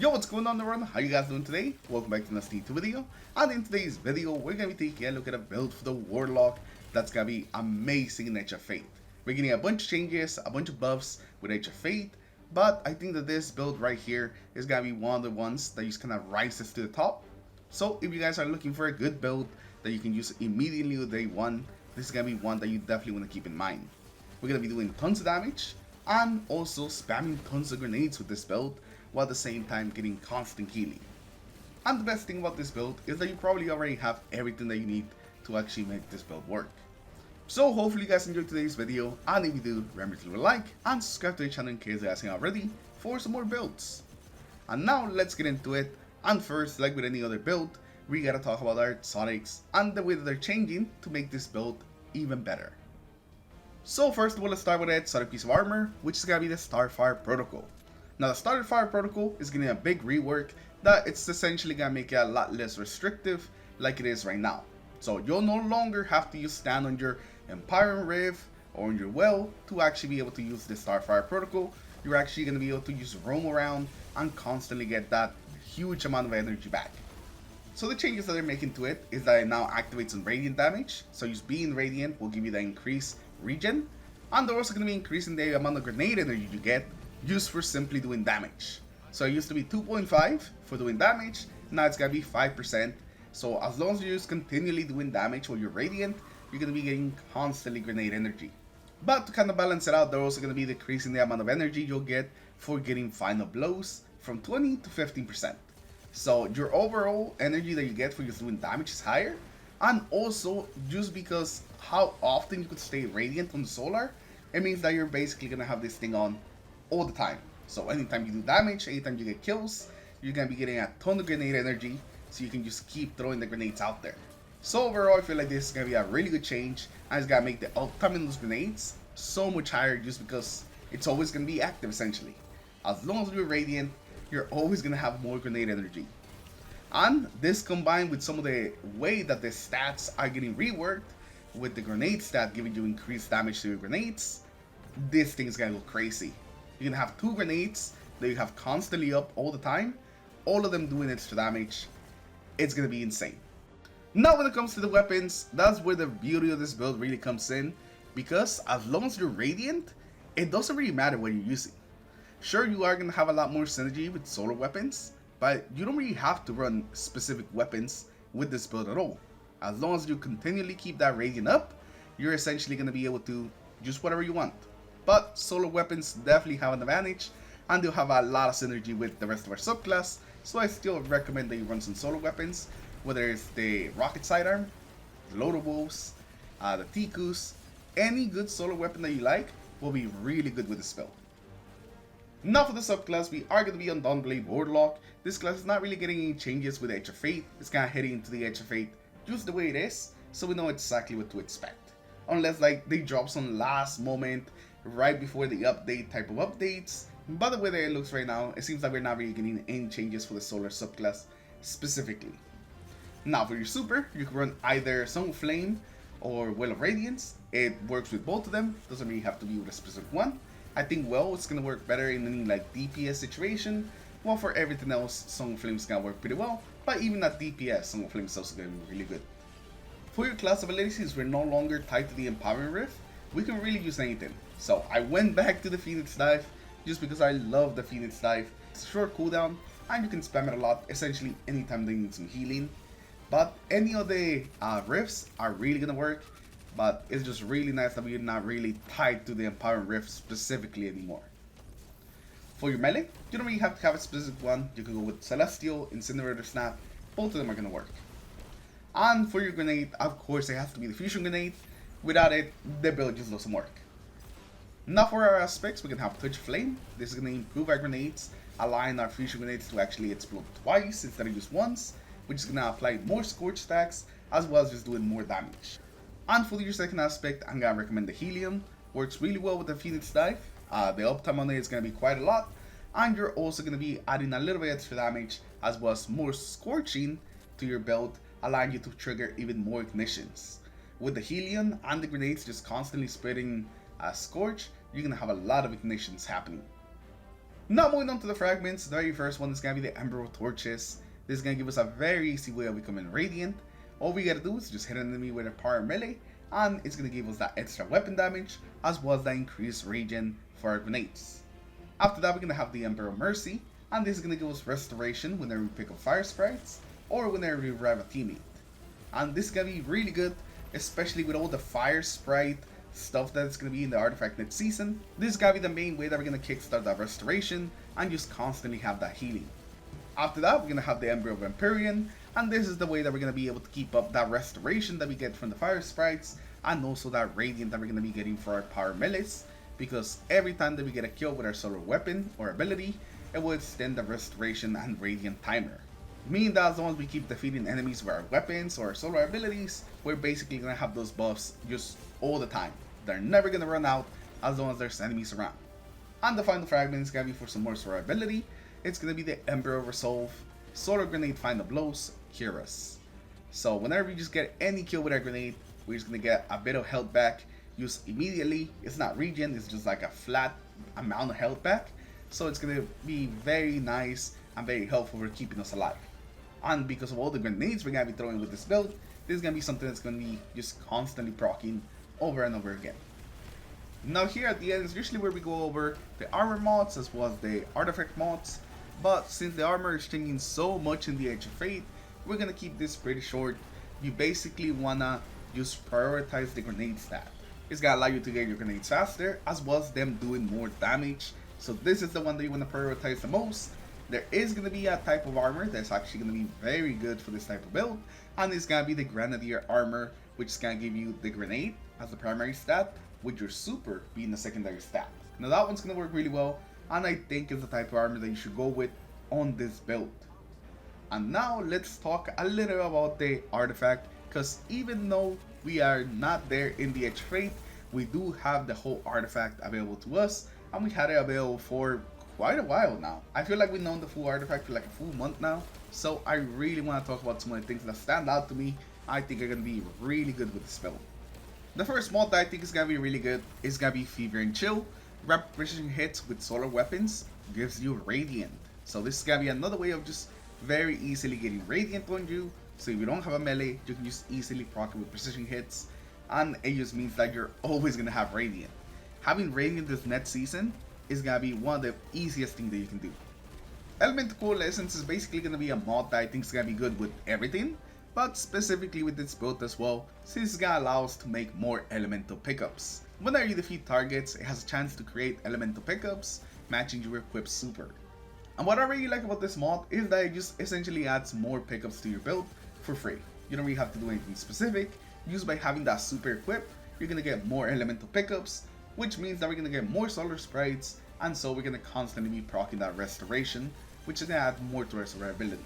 Yo, what's going on everyone? How you guys doing today? Welcome back to another Sneak 2 video. And in today's video, we're going to be taking a look at a build for the Warlock that's going to be amazing in Edge of Fate. We're getting a bunch of changes, a bunch of buffs with Edge of Fate, but I think that this build right here is going to be one of the ones that just kind of rises to the top. So if you guys are looking for a good build that you can use immediately with day one, this is going to be one that you definitely want to keep in mind. We're going to be doing tons of damage and also spamming tons of grenades with this build, while at the same time getting constant healing. And the best thing about this build is that you probably already have everything that you need to actually make this build work. So hopefully you guys enjoyed today's video, and if you do, remember to leave a like and subscribe to the channel in case you guys aren't already for some more builds. And now let's get into it, and first, like with any other build, we gotta talk about our exotics and the way that they're changing to make this build even better. So first of all, let's start with the exotic piece of armor, which is gonna be the Starfire Protocol. Now the Starfire Protocol is getting a big rework that it's essentially going to make it a lot less restrictive like it is right now. So you'll no longer have to use stand on your Emperion Rift or on your well to actually be able to use the Starfire Protocol. You're actually going to be able to just roam around and constantly get that huge amount of energy back. So the changes that they're making to it is that it now activates on radiant damage. So just being radiant will give you the increased regen. And they're also going to be increasing the amount of grenade energy you get used for simply doing damage. So it used to be 2.5 for doing damage, now it's gonna be 5%. So as long as you're just continually doing damage while you're radiant, you're gonna be getting constantly grenade energy. But to kind of balance it out, they're also gonna be decreasing the amount of energy you'll get for getting final blows from 20 to 15%. So your overall energy that you get for just doing damage is higher, and also just because how often you could stay radiant on the solar, it means that you're basically gonna have this thing on all the time. So anytime you do damage, anytime you get kills, you're gonna be getting a ton of grenade energy, so you can just keep throwing the grenades out there. So overall, I feel like this is gonna be a really good change, and it's gonna make the uptime in those grenades so much higher just because it's always gonna be active essentially. As long as you're radiant, you're always gonna have more grenade energy. And this combined with some of the way that the stats are getting reworked, with the grenade stat giving you increased damage to your grenades, this thing is gonna go crazy. You're gonna have 2 grenades that you have constantly up all the time, all of them doing extra damage. It's gonna be insane. Now when it comes to the weapons, that's where the beauty of this build really comes in, because as long as you're radiant, it doesn't really matter what you're using. Sure, you are gonna have a lot more synergy with solar weapons, but you don't really have to run specific weapons with this build at all. As long as you continually keep that radiant up, you're essentially gonna be able to use whatever you want. But solar weapons definitely have an advantage, and they'll have a lot of synergy with the rest of our subclass, so I still recommend that you run some solar weapons, whether it's the rocket sidearm, the loader wolves, the Tikus. Any good solar weapon that you like will be really good with this build. Now for the subclass, we are going to be on Dawnblade Warlock. This class is not really getting any changes with the Edge of Fate. It's kind of heading into the Edge of Fate just the way it is, so we know exactly what to expect. Unless like they drop some last moment right before the update type of updates. By the way that it looks right now, it seems like we're not really getting any changes for the solar subclass specifically. Now for your super, you can run either Song of Flame or Well of Radiance. It works with both of them, doesn't really have to be with a specific one. I think Well it's gonna work better in any like DPS situation, while for everything else, Song of Flame is gonna work pretty well, but even at DPS, Song of Flame is also gonna be really good. For your class abilities, since we're no longer tied to the Empowering Rift, we can really use anything. So I went back to the Phoenix Dive just because I love the Phoenix Dive. It's a short cooldown and you can spam it a lot, essentially anytime they need some healing. But any of the rifts are really gonna work, but it's just really nice that we're not really tied to the Empowering Rift specifically anymore. For your melee, you don't really have to have a specific one. You can go with Celestial, Incinerator Snap, both of them are gonna work. And for your grenade, of course it has to be the fusion grenade. Without it, the build just doesn't work. Now for our aspects, we can have Touch Flame. This is going to improve our grenades, allowing our fusion grenades to actually explode twice instead of just once, which is going to apply more Scourge stacks, as well as just doing more damage. And for your second aspect, I'm going to recommend the Helium. Works really well with the Phoenix Dive. The uptime on it is going to be quite a lot, and you're also going to be adding a little bit extra damage, as well as more Scorching to your build, allowing you to trigger even more ignitions. With the Helium and the grenades just constantly spreading Scourge, you're going to have a lot of ignitions happening. Now moving on to the fragments, the very first one is going to be the Ember Torches. This is going to give us a very easy way of becoming Radiant. All we got to do is just hit an enemy with a power melee, and it's going to give us that extra weapon damage, as well as that increased regen for our grenades. After that, we're going to have the Ember of Mercy, and this is going to give us restoration whenever we pick up fire sprites, or whenever we revive a teammate. And this is going to be really good, especially with all the fire sprite stuff that's going to be in the artifact next season. This is going to be the main way that we're going to kickstart that restoration, and just constantly have that healing. After that, we're going to have the Ember of Emperion, and this is the way that we're going to be able to keep up that restoration that we get from the fire sprites, and also that radiant that we're going to be getting for our power melees, because every time that we get a kill with our solar weapon or ability, it will extend the restoration and radiant timer. Meaning that as long as we keep defeating enemies with our weapons or our solar abilities, we're basically going to have those buffs just all the time. They're never going to run out as long as there's enemies around. And the final fragment is going to be for some more solar ability. It's going to be the Ember of Resolve. Solar Grenade Final Blows, Cure Us. So whenever we just get any kill with our grenade, we're just going to get a bit of health back. Use immediately. It's not regen, it's just like a flat amount of health back. So it's going to be very nice and very helpful for keeping us alive. And because of all the grenades we're going to be throwing with this build, this is going to be something that's going to be just constantly proccing over and over again. Now here at the end is usually where we go over the armor mods as well as the artifact mods. But since the armor is changing so much in the Edge of Fate, we're going to keep this pretty short. You basically want to just prioritize the grenade stat. It's going to allow you to get your grenades faster as well as them doing more damage. So this is the one that you want to prioritize the most. There is going to be a type of armor that's actually going to be very good for this type of build, and it's going to be the Grenadier armor, which is going to give you the grenade as the primary stat, with your super being the secondary stat. Now that one's going to work really well, and I think is the type of armor that you should go with on this build. And now let's talk a little about the artifact, because even though we are not there in the Edge of Fate, we do have the whole artifact available to us, and we had it available for quite a while now. I feel like we've known the full artifact for like a full month now, so I really want to talk about some of the things that stand out to me. I think are going to be really good with this build. The first mod that I think is going to be really good is going to be Fever and Chill. Rapid precision hits with solar weapons gives you Radiant. So this is going to be another way of just very easily getting Radiant on you. So if you don't have a melee, you can just easily proc it with precision hits, and it just means that you're always going to have Radiant. Having Radiant this next season is going to be one of the easiest things that you can do. Elemental Coalescence is basically going to be a mod that I think is going to be good with everything, but specifically with this build as well, since it's going to allow us to make more elemental pickups. Whenever you defeat targets, it has a chance to create elemental pickups, matching your equipped super. And what I really like about this mod is that it just essentially adds more pickups to your build for free. You don't really have to do anything specific. Just by having that super equipped, you're going to get more elemental pickups, which means that we're going to get more solar sprites, and so we're going to constantly be proccing that restoration, which is going to add more to our survivability.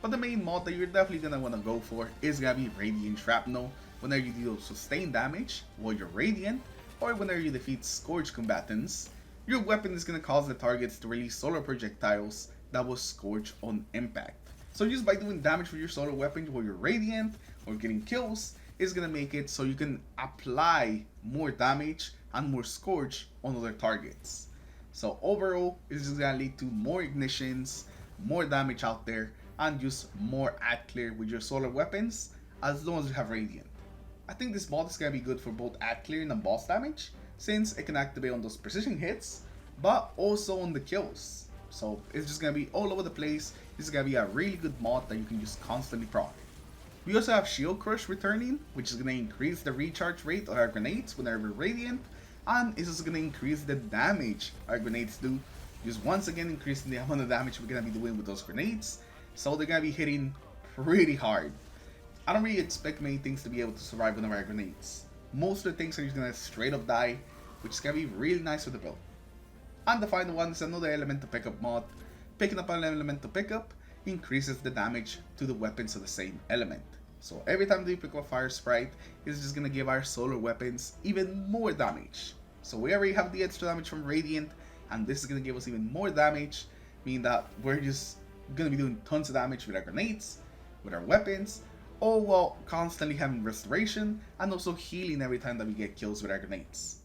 But the main mod that you're definitely going to want to go for is going to be Radiant Shrapnel. Whenever you deal sustained damage while you're Radiant, or whenever you defeat Scourge combatants, your weapon is going to cause the targets to release solar projectiles that will Scourge on impact. So just by doing damage with your solar weapon while you're Radiant or getting kills, is going to make it so you can apply more damage and more Scourge on other targets. So overall, it's just going to lead to more ignitions, more damage out there, and just more ad clear with your solar weapons as long as you have Radiant. I think this mod is going to be good for both ad clearing and boss damage, since it can activate on those precision hits, but also on the kills. So it's just going to be all over the place. This is going to be a really good mod that you can just constantly proc. We also have Shield Crush returning, which is going to increase the recharge rate of our grenades whenever we're Radiant, and it's also going to increase the damage our grenades do, just once again increasing the amount of damage we're going to be doing with those grenades, so they're going to be hitting pretty hard. I don't really expect many things to be able to survive one of our grenades. Most of the things are just going to straight up die, which is going to be really nice for the build. And the final one is another elemental pickup mod. Picking up an elemental pickup increases the damage to the weapons of the same element. So every time that you pick up a fire sprite, it's just going to give our solar weapons even more damage. So we already have the extra damage from Radiant, and this is going to give us even more damage, meaning that we're just going to be doing tons of damage with our grenades, with our weapons, all while constantly having restoration and also healing every time that we get kills with our grenades.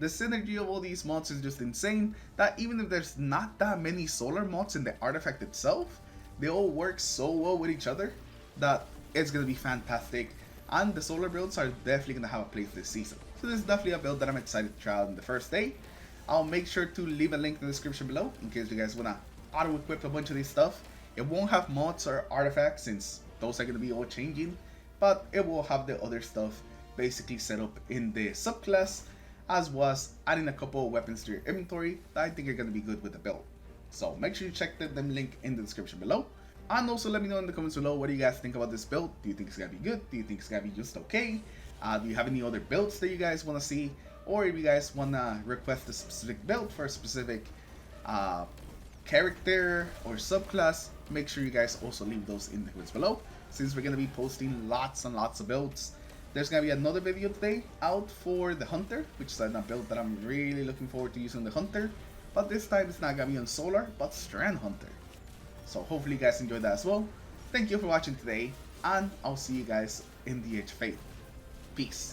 The synergy of all these mods is just insane, that even if there's not that many solar mods in the artifact itself, they all work so well with each other that it's going to be fantastic, and the solar builds are definitely going to have a place this season. So this is definitely a build that I'm excited to try out in the first day. I'll make sure to leave a link in the description below in case you guys want to auto-equip a bunch of this stuff. It won't have mods or artifacts since those are going to be all changing, but it will have the other stuff basically set up in the subclass, as was adding a couple of weapons to your inventory that I think are going to be good with the build. So make sure you check them link in the description below. And also let me know in the comments below, what do you guys think about this build? Do you think it's going to be good? Do you think it's going to be just okay? Do you have any other builds that you guys want to see? Or if you guys want to request a specific build for a specific character or subclass, make sure you guys also leave those in the comments below, since we're going to be posting lots and lots of builds. There's going to be another video today out for the Hunter, which is a build that I'm really looking forward to using the Hunter, but this time it's not going to be on Solar, but Strand Hunter. So hopefully you guys enjoyed that as well. Thank you for watching today, and I'll see you guys in the Edge of Fate. Peace.